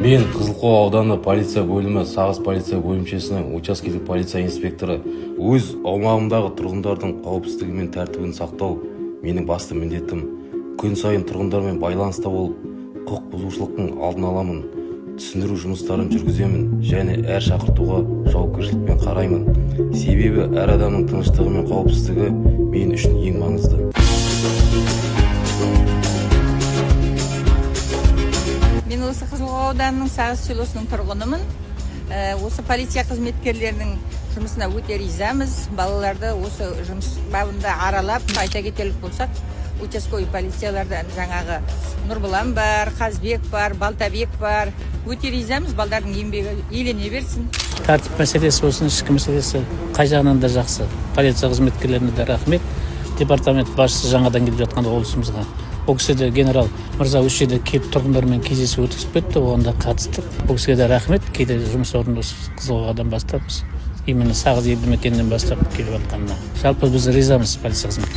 Мен Қызылқоға ауданы полиция бөлімі Сағыз полиция бөлімшесінің учаскелік полиция инспекторы. Өз аумағымдағы тұрғындардың қауіпсіздігі мен тәртібін сақтау менің басты міндетім. Күн сайын тұрғындармен байланыста болып, құқық бұзушылықтың алдын аламын, түсіндіру жұмыстарын жүргіземін және әр шақыртуға жауапкершілікпен қараймын. Себебі әр адамның тыныштығы мен қауіпсіздігі мен үшін ең маңызды. Мен осы Қызылқоға ауданының Сағыз селосының тұрғынымын. Осы полиция қызметкерлерінің жұмысына өте ризамыз. Балаларды осы жұмыс бабында аралап, айта кетерлік болсақ, участковый полициялардан жаңағы Нұрбұлан бар, Қазбек бар, Балтабек бар. Өте ризамыз, балдардың еңбегі елене берсін. Тәртіп мәселесі болсын, ішкі мәселесі қай жағынан да жақсы. Полиция қызметкерлеріне де рахмет. Департамент басшысы жаңадан келіп жатқан облысымызға. Ол кісі де генерал мырза осы жерде келіп тұрғындармен кездесу өткізіп кетті, оған да қатыстық. Ол кісіге де рахмет. Кейде жұмыс орнында Қызылқоғадан бастаппыз. Именно Сағыз елді мекенінен бастап келіп жатқанына. Жалпы біз ризамыз полиция қызметі.